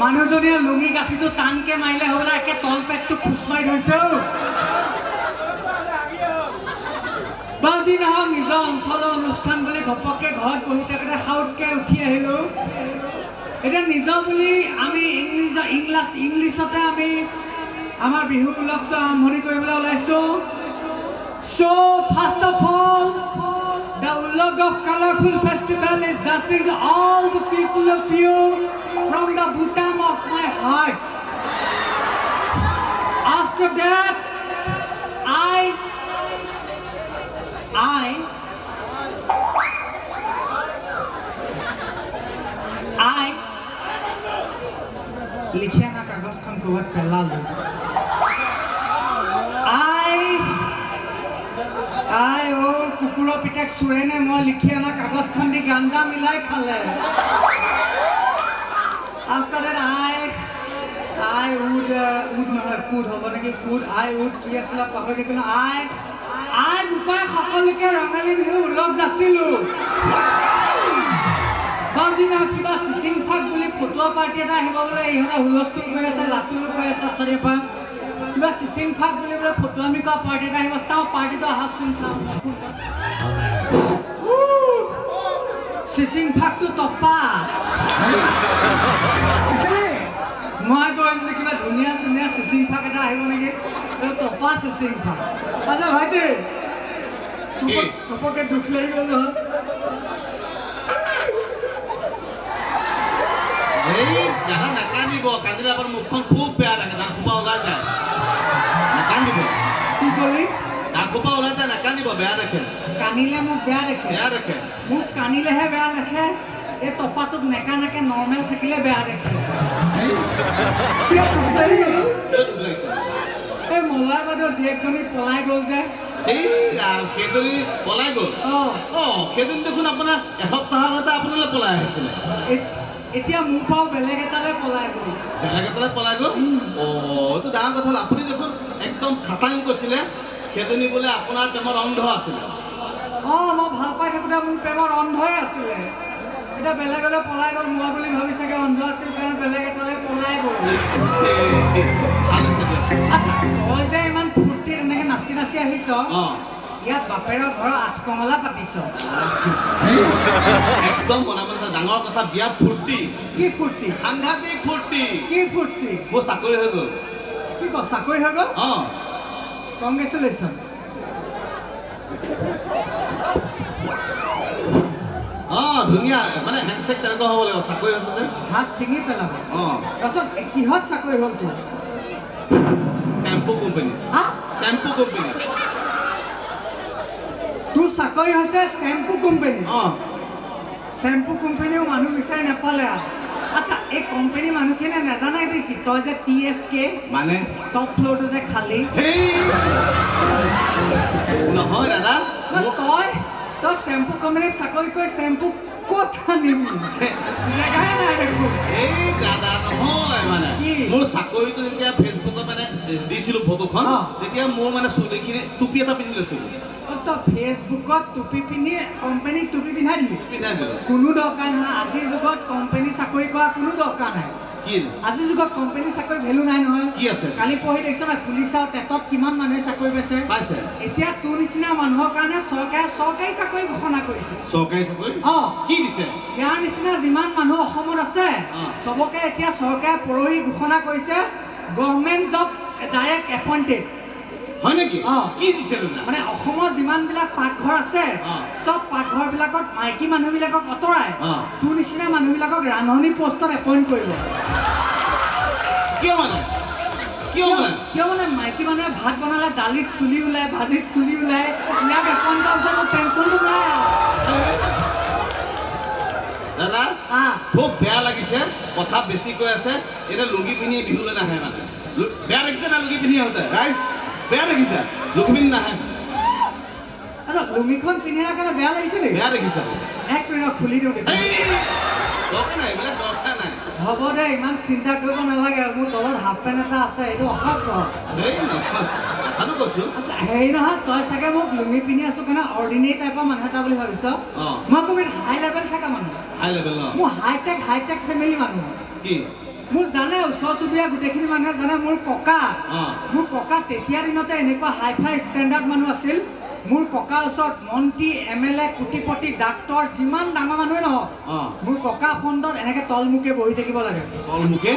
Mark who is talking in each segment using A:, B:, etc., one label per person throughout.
A: মানুহজনীয়ে লুঙি গাঁঠিটো টানকে মাৰিলে হ'বলা একে তল পেটটো খোজ মাৰি ধৰিছে বাজি নহওক নিজৰ অঞ্চলৰ অনুষ্ঠান বুলি ঘপককৈ ঘৰত বহি থাকোঁতে সাউতকৈ উঠি আহিলোঁ এতিয়া নিজৰ বুলি আমি ইংলিছতে আমি আমাৰ বিহু উলগটো আৰম্ভণি কৰিবলৈ ওলাইছোঁ So first of all, the Ulog of Colorful Festival is addressing to all the people of you from the bottom of my heart. After that, I लिखिया ना कागज खन कोवत पहला लो I ओ कुकुरो पिटेक सुरेने मैं लिखिया ना कागज खन दी गांजा मिलाई खाले After that I would নহয় could হ'ব নেকি could I would কি আছিল পাহৰি গ'লো I বুপাই সকলোকে ৰঙালী বিহু উলগ যাচিলো বাজিনা কিবা সিসিংফাক বুলি ফটো পাৰ্টি এটা আহিব বলে ইহঁতে হুলস্থুল কৰি আছে লাতুল কৰি আছে তৰে পা কিবা সিসিংফাক বুলি বলে ফটো আমি কা পাৰ্টি এটা আহিব চাও পাৰ্টিটো আহক শুন চাও সিসিংফাকটো টপা মই কৈছিলো কিবা ধুনীয়া ধুনীয়া সিসিংফাক এটা আহিব নেকি টপা সিসিংফাক আচ্ছা ভাইটি টপকে দুখ লাগি গ'ল
B: এই জানা নাকানিব কাজিলা পর মুখখন খুব বেয়া লাগে দাঁত খোপা ওলাই যায় নাকানিব
A: কি কলি
B: দাঁত খোপা ওলাই যায় নাকানিব বেয়া দেখে
A: কানিলে মোক বেয়া দেখে মোক কানিলেহে বেয়া দেখে এই টপাটোত নেকানাকে নৰ্মেল থাকিলে বেয়া দেখে এই মলাই বাদৰ জীয়েকজনী পলাই গ'ল যে
B: এই ৰাম সেইজনী পলাই গ'ল সেইজনী দেখোন আপোনাৰ এসপ্তাহ আগতে আপোনালৈ পলাই আহিছিলে
A: এতিয়া মোৰ পাও বেলেগ এটালে পলাই গ'ল
B: এইটো ডাঙৰ কথা হ'ল আপুনি দেখোন একদম খাটাং কৈছিলে সেইজনী বোলে আপোনাৰ প্ৰেমৰ অন্ধ আছিলে
A: মই ভাল পাই থাকোঁতে মোৰ প্ৰেমৰ অন্ধই আছিলে এটা বেলেগলৈ পলাই গ'ল মই বুলি ভাবি চাগে অন্ধ আছিল কাৰণে বেলেগ এটালৈ পলাই গ'ল আচ্ছা তই যে ইমান ফূৰ্তি এনেকৈ নাচি নাচি আহিছ ইয়াত বাপেৰৰ ঘৰৰ আঠকঙলা পাতিছ
B: একদম মনে মনে ডাঙৰ কথা বিয়াত ফূৰ্তি
A: কি ফূৰ্তি
B: সাংঘাতিক ফূৰ্তি
A: কি ফূৰ্তি
B: মোৰ চাকৰি হৈ গ'ল
A: কি ক চাকৰি হৈ গ'ল কংগ্ৰেচুলেশ্যন
B: ধুনীয়া মানে হেণ্ডশেক তেনেকুৱা হ'ব লাগিব চাকৰি হৈছে যে
A: হাত ছিঙি পেলাব তাৰপিছত কিহত চাকৰি হ'ল তোৰ
B: শ্যাম্পু কোম্পানী
A: তোৰ চাকৰি হৈছে শ্যাম্পু কোম্পানী শ্যাম্পু কোম্পানীও মানুহ বিচাৰি নাপালে আচ্ছা এই কোম্পানী মানুহখিনিয়ে নাজানে কি তই যে TFK
B: মানে
A: টপ ফ্ল'ৰটো যে খালি
B: নহয় দাদা
A: তই শ্যাম্পু কোম্পানীত চাকৰি কৰি শ্যাম্পু ক'ত আনিবি জেগাই নাই দেখোন
B: এই দাদা নহয় মানে মোৰ চাকৰিটো যেতিয়া ফেচবুকত মানে দিছিলোঁ ফটোখন তেতিয়া মোৰ মানে চুলিখিনি টুপি এটা পিন্ধি লৈছিলোঁ
A: তই ফেচবুকত টুপি পিন্ধি কোম্পানীক টুপি পিন্ধাই দিলি
B: দিলোঁ
A: কোনো দৰকাৰ নহয় আজিৰ যুগত কোম্পানী চাকৰি কৰা কোনো দৰকাৰ নাই আজিৰ যুগত কোম্পানী চাকৰি ভেলু নাই নহয়
B: কি আছে
A: কালি পঢ়ি দেখিছ নাই পুলিচৰ টেটত কিমান মানুহে চাকৰি পাইছে এতিয়া তোৰ নিচিনা মানুহৰ কাৰণে চৰকাৰী চাকৰি ঘোষণা কৰিছে
B: চৰকাৰী চাকৰি কি দিছে
A: ইয়াৰ নিচিনা যিমান মানুহ অসমত আছে চবকে এতিয়া চৰকাৰে পৰহি ঘোষণা কৰিছে গভৰ্ণমেণ্ট জব ডাইৰেক্ট এপইণ্টেড
B: হয় নেকি কি দিছে
A: মানে অসমত যিমানবিলাক পাকঘৰ আছে চব পাকঘৰবিলাকত মাইকী মানুহবিলাকক আঁতৰাই তোৰ নিচিনা মানুহবিলাকক ৰান্ধনি পষ্টত এপইণ্ট কৰিব কিয় মানে মাইকী মানুহে ভাত বনালে দালিত চুলি ওলায় ভাজিত চুলি ওলায় ইয়াক এপইণ্ট কৰাৰ পিছত টেনশ্যনটো নাই
B: দাদা খুব বেয়া লাগিছে কথা বেছি কৈ আছে এতিয়া লুঙি পিন্ধি বিহুলৈ নাহে মানে বেয়া লাগিছে না লুঙি পিন্ধি আহোঁতে ৰাইজ বেয়া দেখিছা লুঙি নাহে
A: আচ্ছা লুঙিখন পিন্ধাৰ কাৰণে বেয়া লাগিছে নেকি
B: বেয়া দেখিছা
A: এক মিনিট খুলি দিওঁ
B: দৰকাৰ নাই এইবিলাক দৰকাৰ নাই
A: হ'ব দে ইমান চিন্তা কৰিব নালাগে মোৰ তলত হাফ পেণ্ট এটা আছে এইটো অহা
B: কথাটো কৈছোঁ
A: আচ্ছা হেৰি নহয় তই চাগে মোক লুঙি পিন্ধি আছোঁ কাৰণে অৰ্ডিনেৰী টাইপৰ মানুহ এটা বুলি ভাবিছ মই ক'বিত হাই লেভেল থকা মানুহ
B: হাই লেভেল ন
A: মোৰ হাইটেক ফেমিলি মানুহ
B: কি
A: মোৰ জানে ওচৰ চুবুৰীয়া গোটেইখিনি মানুহে জানে মোৰ ককা তেতিয়া দিনতে এনেকুৱা হাই ফাই ষ্টেণ্ডাৰ্ড মানুহ আছিল মোৰ ককাৰ ওচৰত মন্ত্ৰী MLA কোটিপতি ডাক্তৰ যিমান ডাঙৰ মানুহে নহওক মোৰ ককা ফণ্ডত এনেকৈ তলমুখে বহি থাকিব লাগে
B: তলমুখে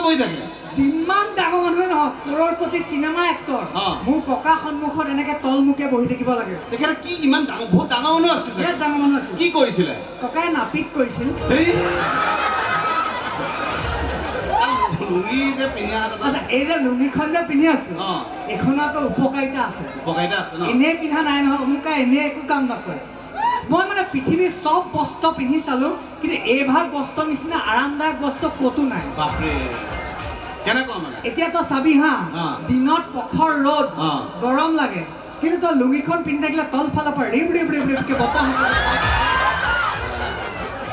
B: বহি থাকে
A: যিমান ডাঙৰ মানুহে নহওক কৰোড়পতি চিনেমা এক্টৰ মোৰ ককা সন্মুখত এনেকৈ তলমুখে বহি থাকিব লাগে
B: তেখেতে কি ইমান ডাঙৰ বহুত ডাঙৰ মানুহ আছিল
A: বিৰাট ডাঙৰ মানুহ আছিল
B: কি কৰিছিলে
A: ককাই নাপিত কৰিছিল
B: লুঙি যে পিন্ধি
A: আচ্ছা এই যে লুঙিখন যে পিন্ধি আছো এইখনৰ আকৌ উপকাৰিতা আছে এনেই পিন্ধা নাই নহয় অমুকা এনেই একো কাম নকৰে মই মানে পৃথিৱীৰ চব বস্ত্ৰ পিন্ধি চালো কিন্তু এইভাগ বস্ত্ৰৰ নিচিনা আৰামদায়ক বস্ত্ৰ ক'তো নাই এতিয়া তই চাবি হা দিনত প্ৰখৰ ৰ'দ গৰম লাগে কিন্তু তই লুঙিখন পিন্ধি থাকিলে তলফালৰ পৰা ৰিবকে বতাহ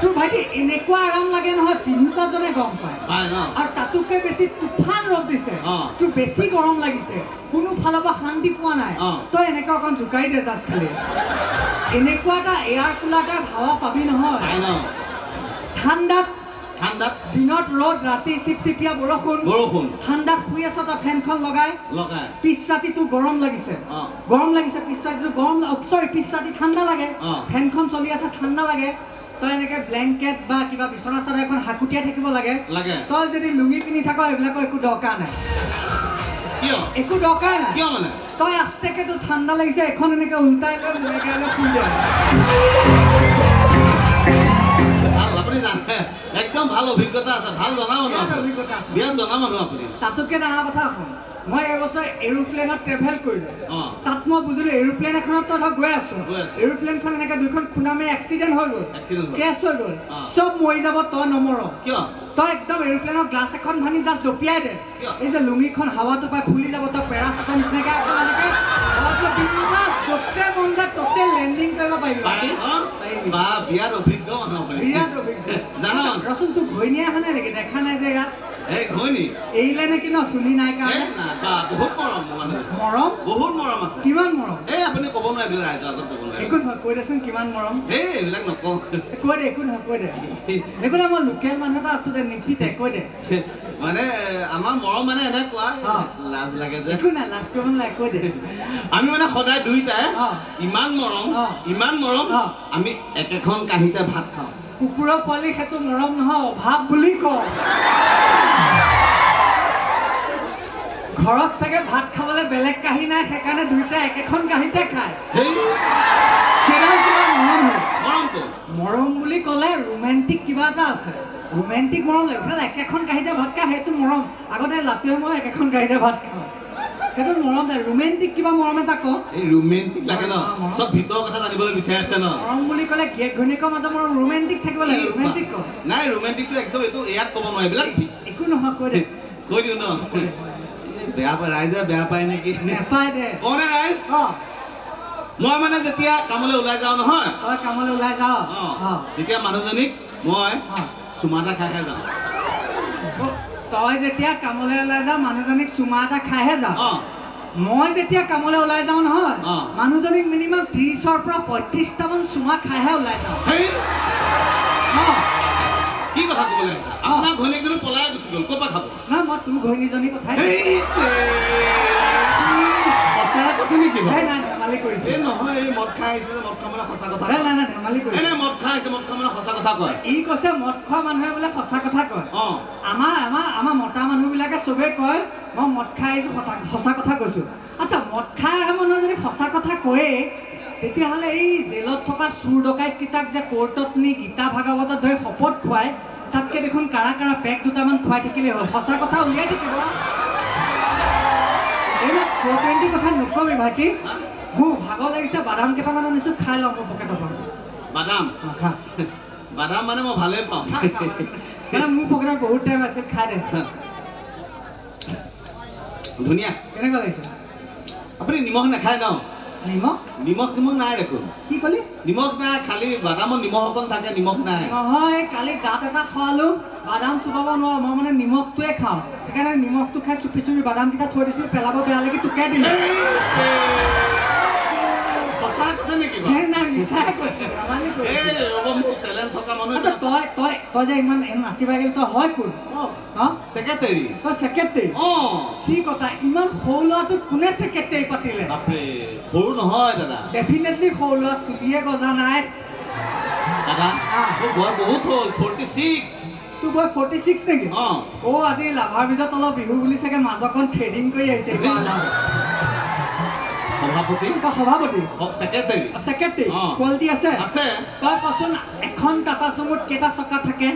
A: তোৰ ভাইটি এনেকুৱা আৰাম লাগে নহয় পিন্ধোতাজনে গম পায় আৰু তাতোকে বেছি তুফান ৰ'দ দিছে তোৰ বেছি গৰম লাগিছে কোনো ফালৰ পৰা শান্তি পোৱা নাই তই এনেকুৱা অকণ জোকাৰি দে জাষ্ট খালি এনেকুৱা এটা এয়াৰ কুলাৰ এটা হাৱা পাবি নহয় ঠাণ্ডাত দিনত ৰ'দ ৰাতি চিপচিপিয়া বৰষুণ ঠাণ্ডাত শুই আছ তই ফেনখন লগাই পিছ ৰাতিটো গৰম লাগিছে পিছ ৰাতিটো পিছ ৰাতি ঠাণ্ডা লাগে ফেনখন চলি আছে ঠাণ্ডা লাগে তই এনেকৈ ব্লেংকেট বা কিবা বিচনা চাদৰ এখন হাকুটিয়াই থাকিব লাগে তই যদি লুঙি পিন্ধি থাক এইবিলাকৰ একো দৰকাৰ নাই একো দৰকাৰ নাই তই আস্তেকে তোৰ ঠাণ্ডা লাগিছে এখন এনেকৈ উল্টাই লৈ মূৰেগাই লৈ শুই দে
B: একদম ভাল অভিজ্ঞতা আছে ভাল জনা মানুহ বিৰাট জনা মানুহ আপুনি
A: তাতোকে ডাঙৰ কথা শুন মই এবছৰ এৰোপ্লেনত ট্ৰেভেল কৰিলোঁ তাত মই বুজিলোঁ এৰোপ্লেন এখনত তই ধৰ গৈ আছোঁ এৰোপ্লেনখন এনেকৈ দুইখন খুন্দা মাৰি এক্সিডেণ্ট হৈ গ'ল কেছ হৈ গ'ল চব মৰি যাব তই নমৰ কিয় তই একদম এৰোপ্লেনৰ গ্লাছ এখন ভাঙি যা জঁপিয়াই দে এই যে লুঙিখন হাৱাটো পাই ফুলি যাব তই পেৰাচুটৰ নিচিনাকৈ একদম এনেকৈ য'তে মন যায় ত'তে লেণ্ডিং কৰিব পাৰিবি
B: বিৰাট অভিজ্ঞ মানুহ জানো
A: ৰচোন তোক ঘৈণীয়ে আহা নাই নেকি দেখা নাই যে ইয়াত এৰিলে নেকি ন চুলি নাই কাৰণে
B: বহুত মৰম আছে
A: কিমান মৰম
B: আপুনি ক'ব নোৱাৰে এইবিলাক ৰাইজৰ আগত ক'ব নোৱাৰে
A: একো নহয় কৈ দেচোন কিমান মৰম
B: এইবিলাক নকওঁ
A: কৈ দে একো নহয় কৈ দে একো নহয় মই লোকেল মানুহ এটা আছো দে নিপিতে কৈ দে
B: মানে আমাৰ মৰম মানে এনেকুৱা লাজ লাগে যে
A: একো নাই লাজ কৰিব নালাগে কৈ দে
B: আমি মানে সদায় দুইটাই ইমান মৰম আমি একেখন কাঁহীতে ভাত খাওঁ
A: কুকুৰৰ পোৱালি সেইটো মৰম নহয় অভাৱ বুলি কওঁ ঘৰত চাগে ভাত খাবলৈ বেলেগ কাঁহী নাই সেইকাৰণে দুইটাই একেখন কাঁহীতে খায় সেইডাল কিবা মৰম হয় মৰম বুলি ক'লে ৰোমেণ্টিক কিবা এটা আছে ৰোমেণ্টিক মৰম লাগে একেখন কাঁহীতে ভাত খায় সেইটো মৰম আগতে লাটুৱে মই একেখন কাঁহীতে ভাত খাওঁ সেইটো মৰম নাই ৰোমেণ্টিক কিবা মৰম এটা কওঁ
B: ৰোমেণ্টিক লাগে ন চব ভিতৰৰ কথা জানিবলৈ বিচাৰি আছে ন
A: মৰম বুলি ক'লে গিয়েক ঘৈণীয়েকৰ মাজত মৰম ৰোমেণ্টিক থাকিব লাগে ৰোমেণ্টিক কওঁ
B: নাই ৰোমেণ্টিকটো একদম এইটো ইয়াত ক'ব নোৱাৰে এইবিলাক
A: একো নহয় কৈ দে
B: কৈ দিওঁ ন বেয়া পায় ৰাইজে বেয়া পায় নেকি
A: নেপায় দে
B: কওঁনে ৰাইজ মই মানে যেতিয়া কামলৈ ওলাই যাওঁ নহয়
A: কামলৈ ওলাই যাওঁ
B: তেতিয়া মানুহজনীক মই চুমা এটা খাইহে যাওঁ
A: তই যেতিয়া কামলৈ ওলাই যাওঁ মানুহজনীক চুমা এটা খাইহে যাওঁ মই যেতিয়া কামলৈ ওলাই যাওঁ নহয় মানুহজনীক মিনিমাম 30ৰ পৰা 35টামান চুমা খাইহে ওলাই যাওঁ
B: কি কথা ক'বলৈ আছে আপোনাৰ ঘৈণীয়েকজনী পলাই গুচি গ'ল ক'ৰ পৰা খাব
A: নাই মই তোৰ ঘৈণীজনী পঠাই
B: সঁচা কৈছে নেকি
A: নাই ধেমালি কৰিছে
B: নহয় এই মদ খাই আহিছে যে মদ খোৱা মানে সঁচা কথা
A: নাই ধেমালি কৰিছে
B: এনে মদ খাই আহিছে মদ খোৱা মানে সঁচা কথা কয়
A: ই কৈছে মদ খোৱা মানুহে বোলে সঁচা কথা কয় আমাৰ মতা মানুহবিলাকে চবেই কয় মই মদ খাই আহিছোঁ সঁচা কথা কৈছোঁ আচ্ছা মদ খাই অহা মানুহে যদি সঁচা কথা কয়ে তেতিয়াহ'লে এই জেলত থকা চুৰ ডকাইতকেইটাক যে কোৰ্টত নি গীতা ভাগৱতত ধৰি শপত খুৱাই তাতকৈ দেখোন কাৰা পেক দুটামান খুৱাই থাকিলেই হ'ল সঁচা কথা উলিয়াই থাকিব এইবিলাক 420 কথা নকবি ভাইটি মোৰ ভাগৰ লাগিছে বাদাম কেইটামান আনিছোঁ খাই লওঁ মোৰ পকেটৰ পৰা
B: বাদাম মানে মই ভালেই পাওঁ
A: মানে মোৰ পকেটত বহুত টাইম আছে খাই দে
B: ধুনীয়া
A: কেনেকুৱা লাগিছে
B: আপুনি নিমখ নাখায় ন নিমখ নাই দেখোন
A: কি ক'লি
B: নিমখ নাই খালি বাদামত নিমখ অকণ থাকে নিমখ নাই
A: নহয় কালি দাঁত এটা খোৱালোঁ বাদাম চুবাব নোৱাৰোঁ মই মানে নিমখটোৱে খাওঁ সেইকাৰণে নিমখটো খাই চুপি চুপি বাদামকেইটা থৈ দিছিলোঁ পেলাব বেয়া লাগি তোকে দিলোঁ
B: সঁচা কৈছে নেকি
A: নাই মিছাই কৈছোঁ
B: টেলেণ্ট থকা মানুহ
A: তই যে ইমান নাচিবা গ'ল তই হয় কোন
B: ছেক্ৰেটাৰী
A: তই ছেক্ৰেটাৰী চি কথা ইমান সৰু ল'ৰাটোক কোনে ছেক্ৰেটাৰী পাতিলে
B: বাপৰে সৰু নহয় দাদা
A: ডেফিনেটলি সৰু ল'ৰা চুলিয়ে গজা নাই
B: দাদা মোৰ বয়স বহুত হ'ল 46
A: তোৰ বয়স 46 নেকি আজি লাভাৰ পিছত অলপ বিহু বুলি চাগে মাজকণ থ্ৰেডিং কৰি আহিছে সভাপতি ছেক্ৰেটাৰী কোৱালিটি আছে তই কচোন এখন টাটা চুমুত কেইটা চকা থাকে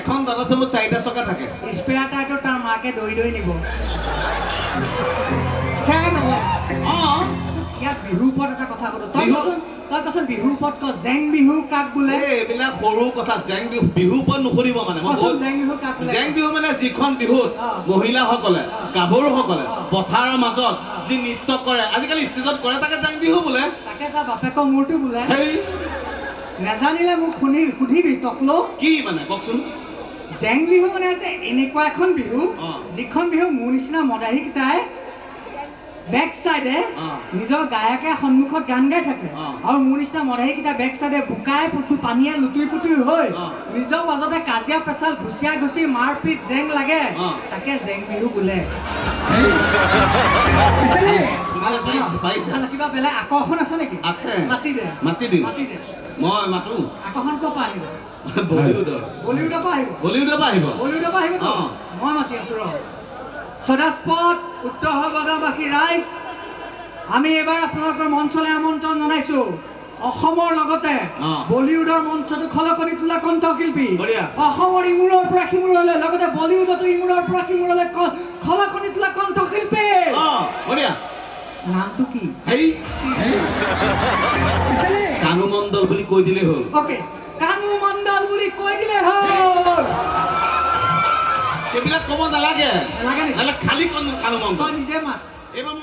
B: এখন টাটা চুমুত 4টা চকা থাকে
A: স্পেয়াৰ টায়াৰটো তাৰ মাকে দৈ দৈ নিব সেয়াই নহয় ইয়াত বিহুৰ ওপৰত এটা কথা ক'লো তই কচোন বিহুৰ ওপৰত ক জেং বিহু কাক বোলে
B: এইবিলাক সৰু কথা জেং বিহু বিহুৰ ওপৰত নুসুধিব মানে
A: জেং বিহু কাক বোলে
B: জেং বিহু মানে যিখন বিহুত মহিলাসকলে গাভৰুসকলে পথাৰৰ মাজত যি নৃত্য কৰে আজিকালি ষ্টেজত কৰে তাকে জেং বিহু বোলে
A: তাকে তাৰ বাপেকৰ মূৰটো বোলে নেজানিলে মোক সুধিবি তকলো
B: কি মানে কওকচোন
A: জেং বিহু মানে আছে এনেকুৱা এখন বিহু যিখন বিহু মোৰ নিচিনা মদাহীকেইটাই বেক চাইডে নিজৰ গায়কে সন্মুখত গান গাই থাকে আৰু মোৰ নিচিনা মদাহীকেইটা বেক চাইডে বোকাই পুতু পানীয়ে লুতুই পুতুই হৈ নিজৰ মাজতে কাজিয়া পেচাল ঘুচিয়া ঘুচি মাৰপিট জেং লাগে তাকে জেং বিহু বোলে কিবা বেলেগ আকৰ্ষণ আছে নেকি মাতি দে
B: মই মাতো
A: আকৰ্ষণ ক'ৰ পৰা আহিব
B: বলিউডৰ পৰা আহিব
A: মই মাতি আছো ৰ সদাস্পদ উত্তৰ সভাগাবাসী ৰাইজ আমি এবাৰ আপোনালোকৰ মঞ্চলৈ আমন্ত্ৰণ জনাইছো অসমৰ লগতে বলিউডৰ মঞ্চটো খলকনি তোলা কণ্ঠশিল্পী অসমৰ ইমূৰৰ পৰা সিমূৰলৈ লগতে বলিউডতো ইমূৰৰ পৰা সিমূৰলৈ খলকনি তোলা কণ্ঠশিল্পী নামটো কি
B: কানু মণ্ডল বুলি কৈ দিলে হ'ল
A: কানু মণ্ডল বুলি কৈ দিলে হ'ল
B: সেইবিলাক ক'ব নালাগে খালি কানু মণ্ডল
A: নিজে মাত
B: এইবাৰ